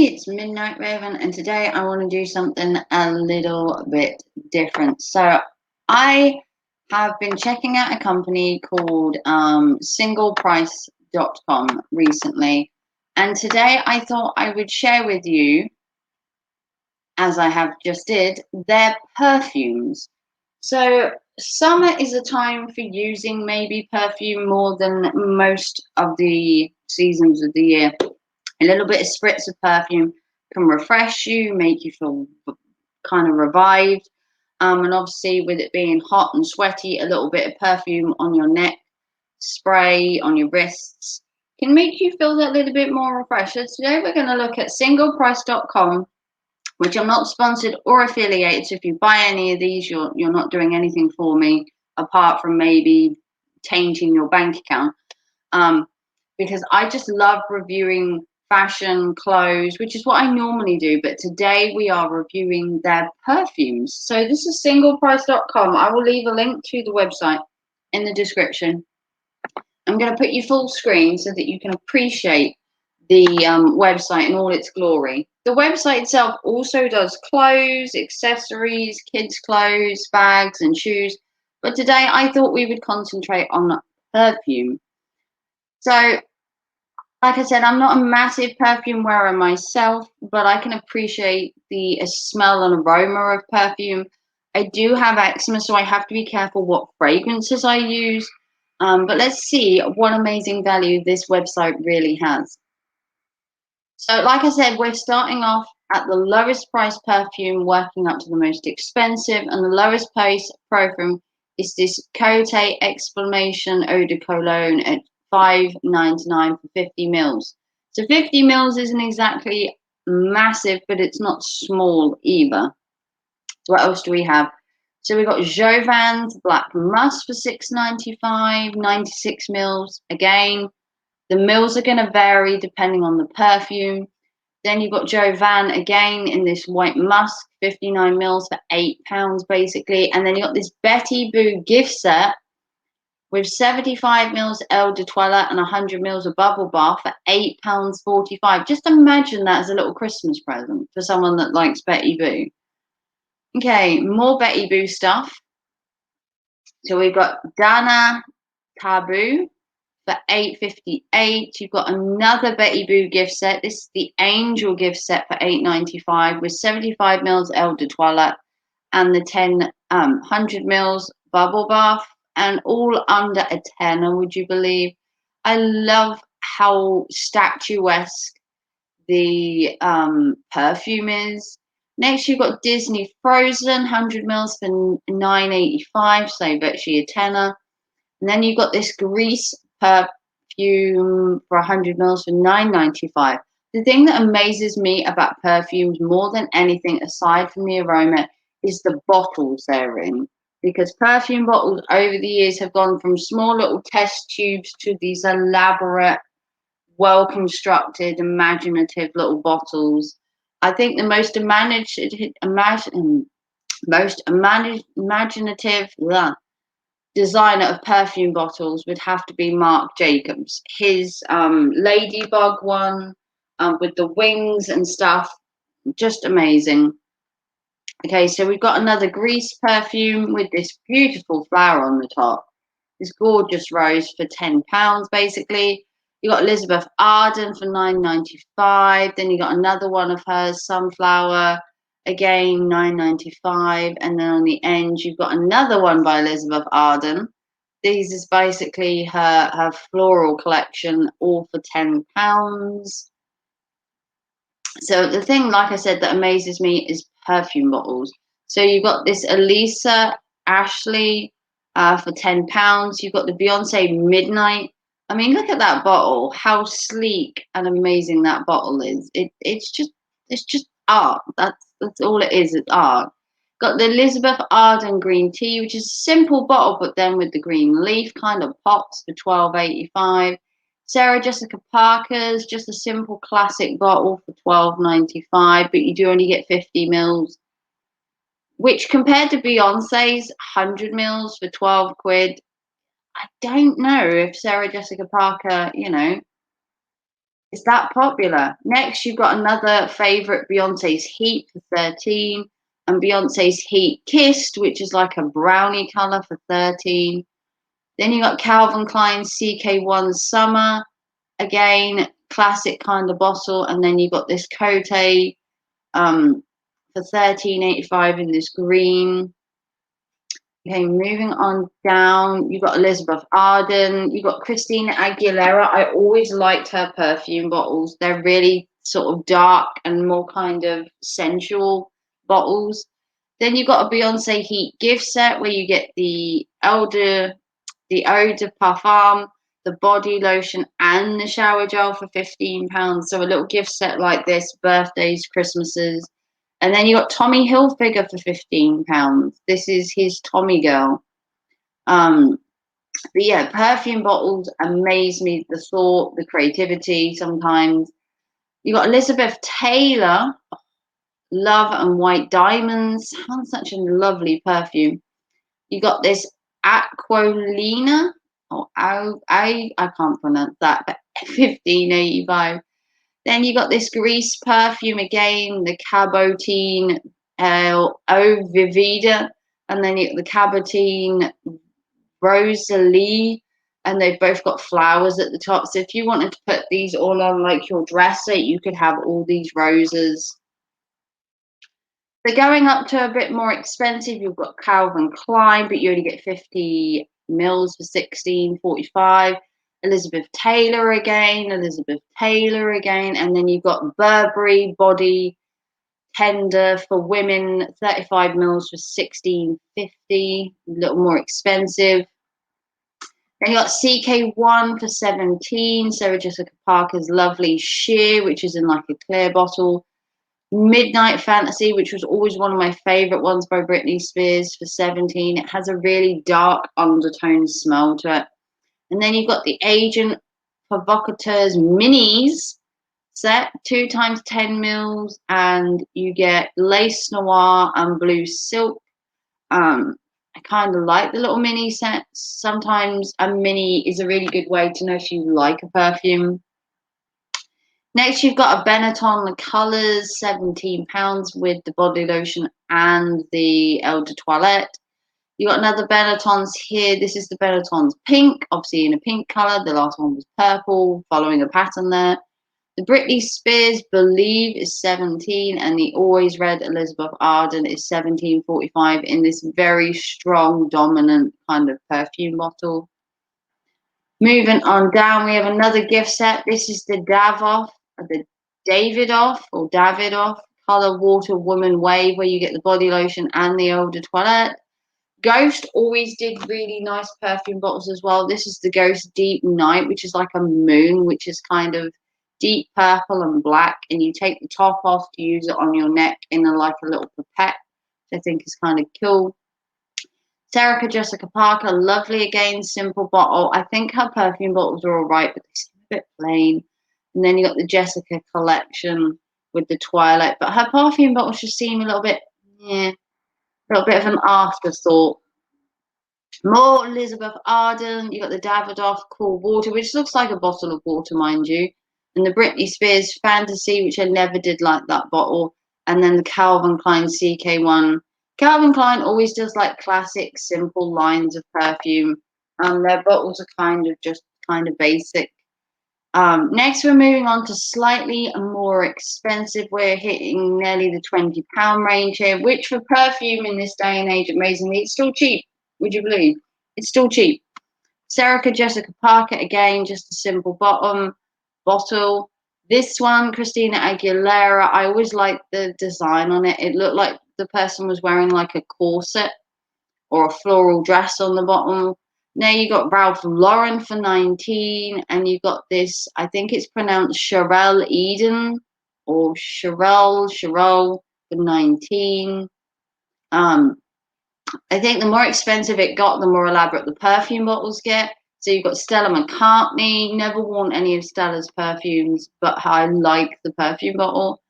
It's Midnight Raven, and today I want to do something a little bit different. So, I have been checking out a company called singleprice.com recently, and today I thought I would share with you, as I have just did, their perfumes. So, summer is a time for using maybe perfume more than most of the seasons of the year. A little bit of spritz of perfume can refresh you, make you feel kind of revived. And obviously, with it being hot and sweaty, a little bit of perfume on your neck, spray on your wrists can make you feel that little bit more refreshed. So today, we're going to look at singleprice.com, which I'm not sponsored or affiliated. So if you buy any of these, you're not doing anything for me apart from maybe tainting your bank account. Because I just love reviewing fashion, clothes, which is what I normally do. But today we are reviewing their perfumes. So this is singleprice.com. I will leave a link to the website in the description. I'm going to put you full screen so that you can appreciate the website in all its glory. The website itself also does clothes, accessories, kids' clothes, bags, and shoes. But today I thought we would concentrate on perfume. So, like I said, I'm not a massive perfume wearer myself, but I can appreciate the smell and aroma of perfume. I do have eczema, so I have to be careful what fragrances I use. But let's see what amazing value this website really has. So, like I said, we're starting off at the lowest price perfume, working up to the most expensive, and the lowest price perfume is this Cote Exclamation Eau de Cologne at $5.99 for 50 mils. So 50 mils isn't exactly massive, but it's not small either. So what else do we have? So we've got Jovan's Black Musk for $6.95, 96 mils. Again, the mils are going to vary depending on the perfume. Then you've got Jovan again in this white musk, 59 mils for £8 basically. And then you've got this Betty Boo gift set with 75 mils Eau de Toilette and 100 mils of bubble bath for £8.45. Just imagine that as a little Christmas present for someone that likes Betty Boo. Okay, more Betty Boo stuff. So we've got Dana Taboo for $8.58. You've got another Betty Boo gift set. This is the Angel gift set for $8.95 with 75 mils Eau de Toilette and the 100 mils bubble bath, and all under a tenner, would you believe? I love how statuesque the perfume is. Next, you've got Disney Frozen, 100 mils for $9.85, so virtually a tenner. And then you've got this Grease perfume for 100 mils for $9.95. The thing that amazes me about perfumes more than anything, aside from the aroma, is the bottles they're in. Because perfume bottles over the years have gone from small little test tubes to these elaborate, well-constructed, imaginative little bottles. I think the most imaginative designer of perfume bottles would have to be Marc Jacobs. His ladybug one with the wings and stuff, just amazing. Okay, so we've got another Grease perfume with this beautiful flower on the top. This gorgeous rose for £10, basically. You got Elizabeth Arden for $9.95. Then you got another one of hers, Sunflower, again $9.95. And then on the end, you've got another one by Elizabeth Arden. This is basically her floral collection, all for £10. So the thing, like I said, that amazes me is perfume bottles. So you've got this Elisa Ashley for £10. You've got the Beyonce Midnight. I mean, look at that bottle. How sleek and amazing that bottle is. It's just art. That's all it is. It's art. Got the Elizabeth Arden green tea, which is a simple bottle, but then with the green leaf kind of pops for $12.85. Sarah Jessica Parker's, just a simple classic bottle for $12.95, but you do only get 50 mils, which compared to Beyonce's 100 mils for 12 quid, I don't know if Sarah Jessica Parker, It's that popular. Next, you've got another favorite, Beyonce's Heat for 13, and Beyonce's Heat Kissed, which is like a brownie color for 13. Then you got Calvin Klein CK1 Summer, again, classic kind of bottle. And then you got this Cote for 13.85 in this green. Okay, moving on down, you got Elizabeth Arden, you got Christina Aguilera. I always liked her perfume bottles. They're really sort of dark and more kind of sensual bottles. Then you got a Beyonce Heat gift set where you get the eau de parfum, the body lotion, and the shower gel for £15. So a little gift set like this, birthdays, Christmases. And then you got Tommy Hilfiger for £15. This is his Tommy girl. But yeah, perfume bottles amaze me. The thought, the creativity. Sometimes you got Elizabeth Taylor, Love and White Diamonds. Sounds such a lovely perfume. You got this Aquolina, or I can't pronounce that, but 15.85. Then you got this Grease perfume again, the Cabotine Eau Vivida, and then you got the Cabotine Rosalie, and they've both got flowers at the top. So if you wanted to put these all on like your dresser, you could have all these roses. So going up to a bit more expensive, you've got Calvin Klein, but you only get 50 mils for 16.45. Elizabeth Taylor again, and then you've got Burberry Body Tender for women, 35 mils for 16.50, a little more expensive. Then you got CK1 for 17, Sarah Jessica Parker's Lovely Sheer, which is in like a clear bottle. Midnight Fantasy, which was always one of my favorite ones by Britney Spears, for 17. It has a really dark undertone smell to it. And then you've got the Agent Provocateurs Minis set, 2 times 10 mils, and you get Lace Noir and Blue Silk. I kind of like the little mini sets. Sometimes a mini is a really good way to know if you like a perfume. Next, you've got a Benetton The Colours, £17 with the body lotion and the Eau de Toilette. You got another Benetton's here. This is the Benetton's Pink, obviously in a pink colour. The last one was purple, following a pattern there. The Britney Spears Believe is 17, and the Always Red Elizabeth Arden is 17.45 in this very strong, dominant kind of perfume bottle. Moving on down, we have another gift set. This is the Davidoff Color Water Woman Wave, where you get the body lotion and the Eau de Toilette. Ghost always did really nice perfume bottles as well. This is the Ghost Deep Night, which is like a moon, which is kind of deep purple and black, and you take the top off to use it on your neck in like a little pipette, which I think is kind of cool. Sarah Jessica Parker, lovely again, simple bottle. I think her perfume bottles are all right, but they seem a bit plain. And then you got the Jessica collection with the Twilight, but her perfume bottles just seem a little bit of an afterthought. More Elizabeth Arden. You got the Davidoff Cool Water, which looks like a bottle of water, mind you. And the Britney Spears Fantasy, which I never did like that bottle. And then the Calvin Klein CK1. Calvin Klein always does like classic, simple lines of perfume. Their bottles are kind of basic. Next, we're moving on to slightly more expensive. We're hitting nearly the £20 range here, which for perfume in this day and age, amazingly, it's still cheap. Would you believe? It's still cheap. Sarah Jessica Parker, again, just a simple bottle. This one, Christina Aguilera, I always liked the design on it. It looked like the person was wearing like a corset or a floral dress on the bottom. Now you got Ralph Lauren for 19, and you got this, I think it's pronounced Sherelle Eden or Sherelle for 19. I think the more expensive it got, the more elaborate the perfume bottles get. So you've got Stella McCartney. Never worn any of Stella's perfumes, but I like the perfume bottle.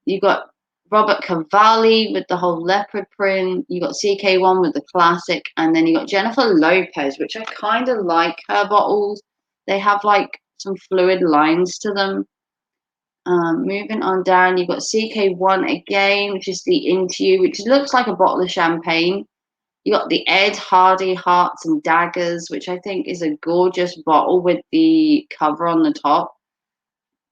You got Robert Cavalli with the whole leopard print. You got CK1 with the classic, and then you got Jennifer Lopez, which I kind of like her bottles. They have like some fluid lines to them. Moving on down, you've got CK1 again, which is the Into You, which looks like a bottle of champagne. You got the Ed Hardy Hearts and Daggers, which I think is a gorgeous bottle with the cover on the top.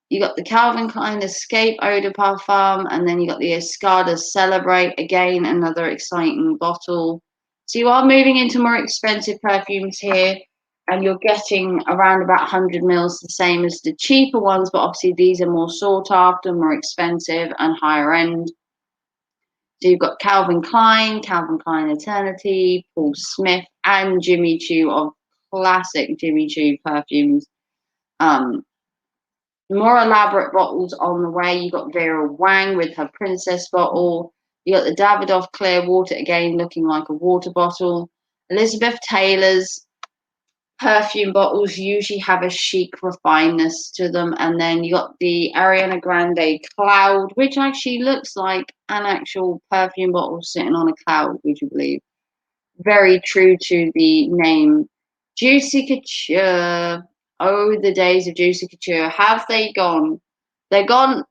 You got the Calvin Klein Escape Eau de Parfum, and then you got the Escada Celebrate, again, another exciting bottle. So you are moving into more expensive perfumes here, and you're getting around about 100 mils, the same as the cheaper ones, but obviously these are more sought after, more expensive, and higher end. So you've got Calvin Klein Eternity, Paul Smith, and Jimmy Choo of classic Jimmy Choo perfumes. More elaborate bottles on the way. You got Vera Wang with her Princess bottle. You got the Davidoff Clear Water, again looking like a water bottle. Elizabeth Taylor's perfume bottles usually have a chic refinedness to them. And then you got the Ariana Grande Cloud, which actually looks like an actual perfume bottle sitting on a cloud, would you believe? Very true to the name. Juicy Couture. Oh, the days of Juicy Couture. Have they gone? They're gone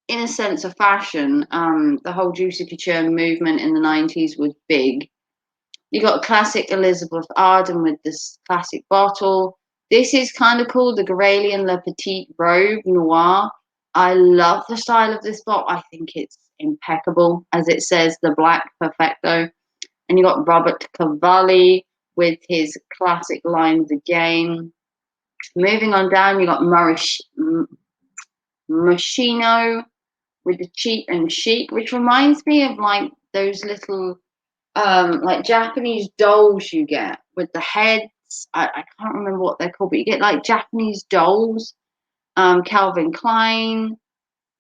in a sense of fashion. The whole Juicy Couture movement in the 90s was big. You got classic Elizabeth Arden with this classic bottle. This is kind of cool, the Gralien Le Petit Robe Noir. I love the style of this bottle. I think it's impeccable, as it says, the Black Perfecto. And you got Robert Cavalli with his classic lines again. Moving on down, you got Moschino with the Cheap and Chic, which reminds me of like those little like Japanese dolls you get with the heads. I can't remember what they're called, but you get like Japanese dolls. Calvin Klein,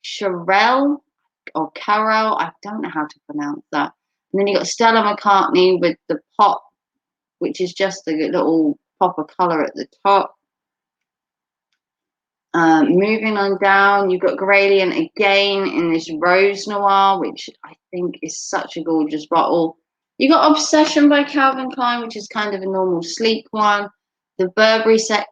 Charelle or Carol, I don't know how to pronounce that. And then you got Stella McCartney with the pop, which is just the little pop of colour at the top. Moving on down, you've got Gralien again in this Rose Noir, which I think is such a gorgeous bottle. You got Obsession by Calvin Klein, which is kind of a normal sleek one. The Burberry set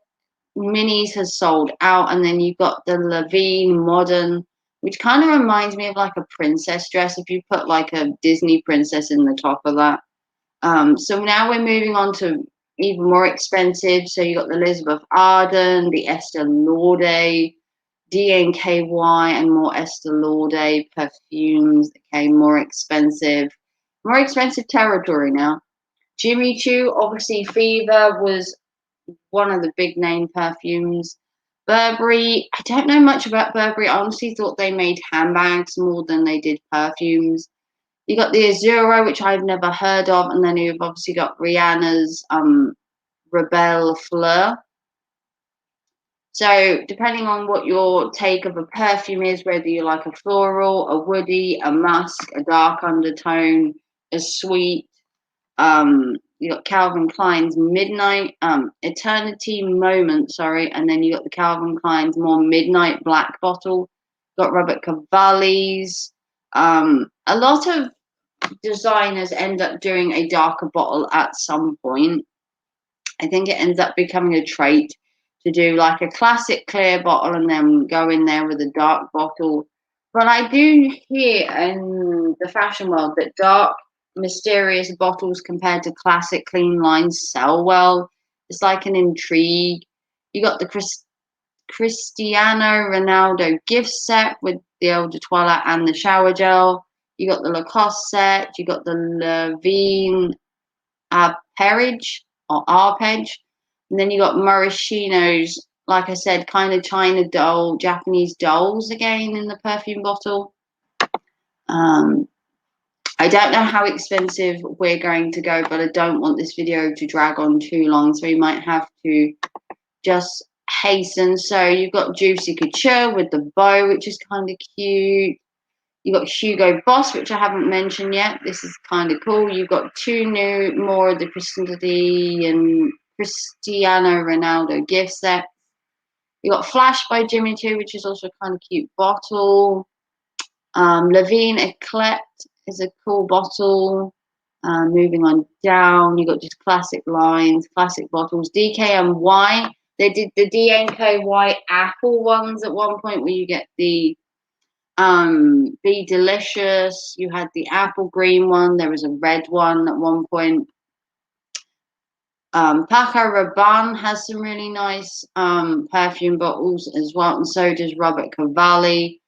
minis has sold out, and then you've got the Levine Modern, which kind of reminds me of like a princess dress if you put like a Disney princess in the top of that. So now we're moving on to even more expensive. So you got the Elizabeth Arden, the Estee Lauder, DNKY, and more Estee Lauder perfumes. Okay, more expensive territory now. Jimmy Choo, obviously Fever was one of the big name perfumes. Burberry, I don't know much about Burberry. I honestly thought they made handbags more than they did perfumes. You got the Azura, which I've never heard of, and then you've obviously got Rihanna's Rebelle Fleur. So depending on what your take of a perfume is, whether you like a floral, a woody, a musk, a dark undertone, a sweet, you got Calvin Klein's Midnight, Eternity Moment, sorry, and then you got the Calvin Klein's more Midnight Black bottle. Got Robert Cavalli's. A lot of designers end up doing a darker bottle at some point. I think it ends up becoming a trait to do like a classic clear bottle and then go in there with a dark bottle. But I do hear in the fashion world that dark, mysterious bottles compared to classic clean lines sell well. It's like an intrigue. You got the Cristiano Ronaldo gift set with the eau de toilette and the shower gel. You got the Lacoste set. You got the Levine Arpege or Arpege. And then you got Maraschino's, like I said, kind of China doll, Japanese dolls again in the perfume bottle. I don't know how expensive we're going to go, but I don't want this video to drag on too long, so we might have to just hasten. So you've got Juicy Couture with the bow, which is kind of cute. You've got Hugo Boss, which I haven't mentioned yet. This is kind of cool. You've got two more of the Cristiano Ronaldo gift sets. You got Flash by Jimmy Choo, which is also a kind of cute bottle. Levine Eclat is a cool bottle. Moving on down, you got just classic lines, classic bottles. DKNY, They did the D&Co white apple ones at one point, where you get the Be Delicious. You had the apple green one. There was a red one at one point. Paco Rabanne has some really nice perfume bottles as well, and so does Robert Cavalli.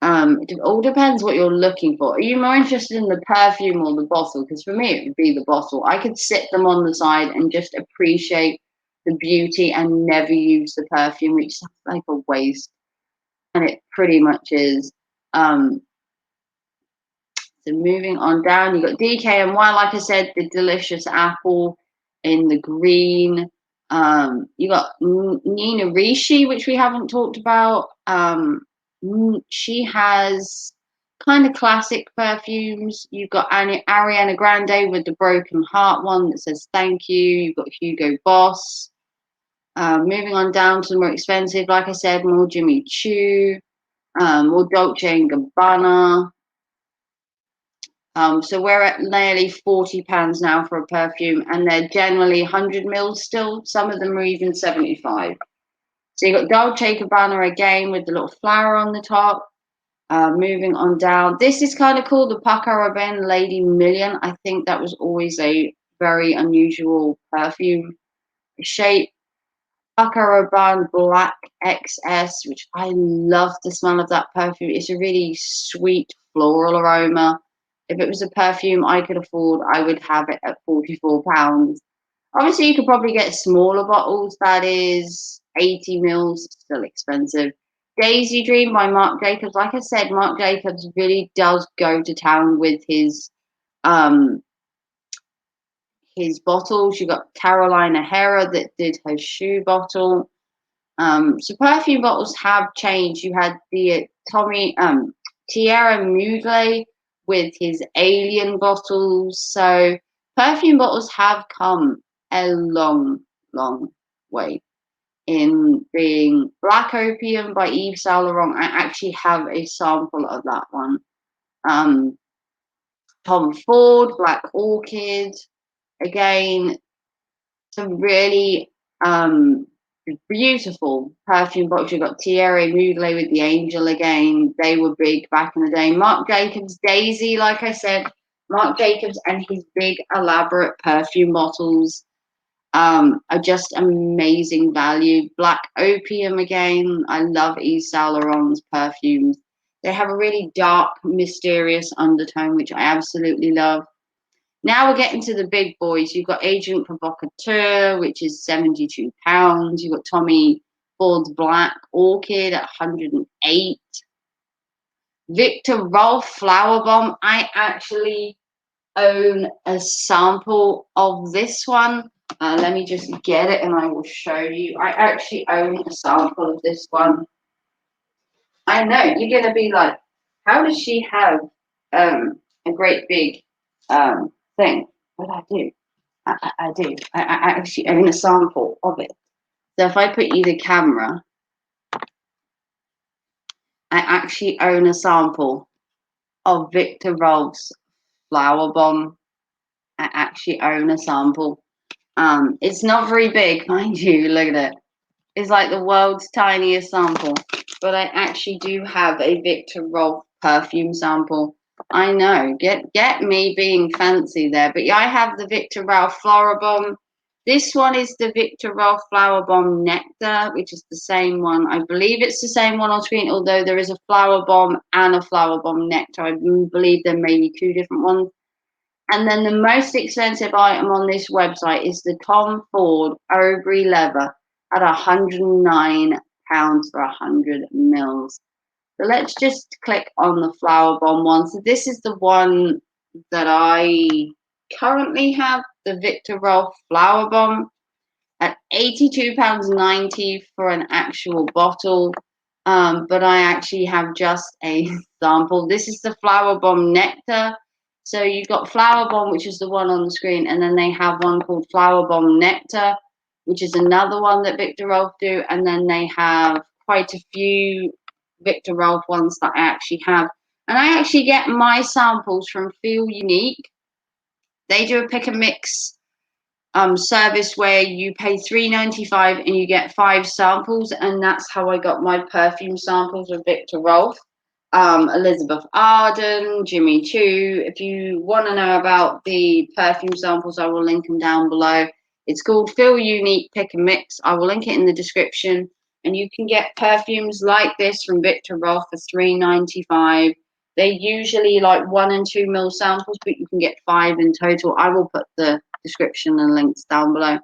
It all depends what you're looking for. Are you more interested in the perfume or the bottle? Because for me, it would be the bottle. I could sit them on the side and just appreciate the beauty and never use the perfume, which sounds like a waste, and it pretty much is. Um, So moving on down, you got DKNY, like I said, the delicious apple in the green. You got Nina Ricci, which we haven't talked about. She has kind of classic perfumes. You've got Ariana Grande with the Broken Heart one that says thank you. You've got Hugo Boss. Moving on down to the more expensive, like I said, more Jimmy Choo, more Dolce and Gabbana. So we're at nearly £40 now for a perfume, and they're generally 100 mils still. Some of them are even 75. So you've got Dolce Gabbana again with the little flower on the top. Moving on down, this is kind of cool. The Paco Rabanne Lady Million. I think that was always a very unusual perfume shape. Paco Rabanne Black XS, which I love the smell of that perfume. It's a really sweet floral aroma. If it was a perfume I could afford, I would have it at £44. Obviously, you could probably get smaller bottles. That is 80 mils, still expensive. Daisy Dream by Marc Jacobs. Like I said, Marc Jacobs really does go to town with his bottles. You got Carolina Herrera that did her shoe bottle. So perfume bottles have changed. You had the Thierry Mugler with his alien bottles. So perfume bottles have come a long, long way in being Black Opium by Yves Saint Laurent. I actually have a sample of that one. Tom Ford, Black Orchid. Again, some really beautiful perfume bottles. You've got Thierry Mugler with the Angel again. They were big back in the day. Marc Jacobs Daisy, like I said, Marc Jacobs and his big elaborate perfume bottles are just amazing value. Black Opium again. I love Yves Saint Laurent's perfumes. They have a really dark, mysterious undertone, which I absolutely love. Now we're getting to the big boys. You've got Agent Provocateur, which is £72. You've got Tommy Ford's Black Orchid at 108. Victor Rolf Flower Bomb. I actually own a sample of this one. Let me just get it and I will show you. I actually own a sample of this one. I know, you're going to be like, how does she have a great big thing? But I do. I do. I actually own a sample of it. So if I put you the camera, I actually own a sample of Victor Rolf's Flower Bomb. I actually own a sample. It's not very big, mind you. Look at it. It's like the world's tiniest sample. But I actually do have a Victor Rolf perfume sample. I know. Get me being fancy there. But yeah, I have the Victor Rolf Flower Bomb. This one is the Victor Rolf Flower Bomb Nectar, which is the same one. I believe it's the same one on screen, although there is a Flower Bomb and a Flower Bomb Nectar. I believe there may be two different ones. And then the most expensive item on this website is the Tom Ford Aubrey Leather at £109 for 100 mils. So let's just click on the Flower Bomb one. So this is the one that I currently have, the Victor Rolf Flower Bomb at £82.90 for an actual bottle. But I actually have just a sample. This is the Flower Bomb Nectar. So you've got Flower Bomb, which is the one on the screen, and then they have one called Flower Bomb Nectar, which is another one that Victor Rolf do, and then they have quite a few Victor Rolf ones that I actually have. And I actually get my samples from Feel Unique. They do a pick and mix service where you pay $3.95 and you get 5 samples, and that's how I got my perfume samples with Victor Rolf, Elizabeth Arden, Jimmy Choo. If you want to know about the perfume samples, I will link them down below. It's called Feel Unique Pick and Mix. I will link it in the description, and you can get perfumes like this from Victor Rolf for $3.95. They're usually like 1 and 2 ml samples, but you can get 5 in total. I will put the description and links down below.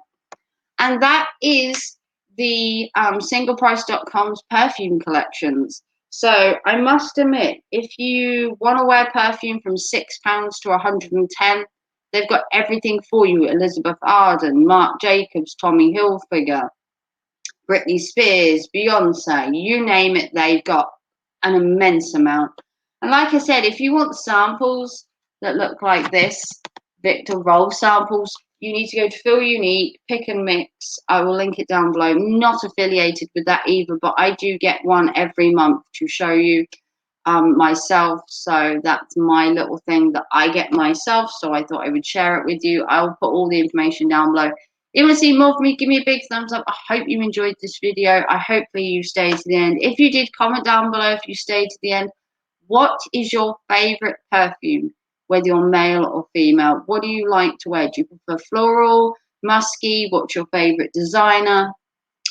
And that is the singleprice.com's perfume collections. So I must admit, if you want to wear perfume from £6 to 110, they've got everything for you. Elizabeth Arden, Marc Jacobs, Tommy Hilfiger, Britney Spears, Beyonce, you name it, they've got an immense amount. And like I said, if you want samples that look like this, Victor Rolf samples, you need to go to Feel Unique, Pick and Mix. I will link it down below. Not affiliated with that either, but I do get one every month to show you myself. So that's my little thing that I get myself. So I thought I would share it with you. I'll put all the information down below. If you want to see more from me, give me a big thumbs up. I hope you enjoyed this video. I hopefully you stayed to the end. If you did, comment down below if you stayed to the end. What is your favorite perfume, whether you're male or female? What do you like to wear? Do you prefer floral, musky? What's your favorite designer?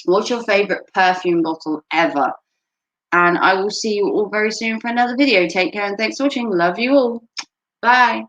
What's your favorite perfume bottle ever? And I will see you all very soon for another video. Take care and thanks for watching. Love you all. Bye.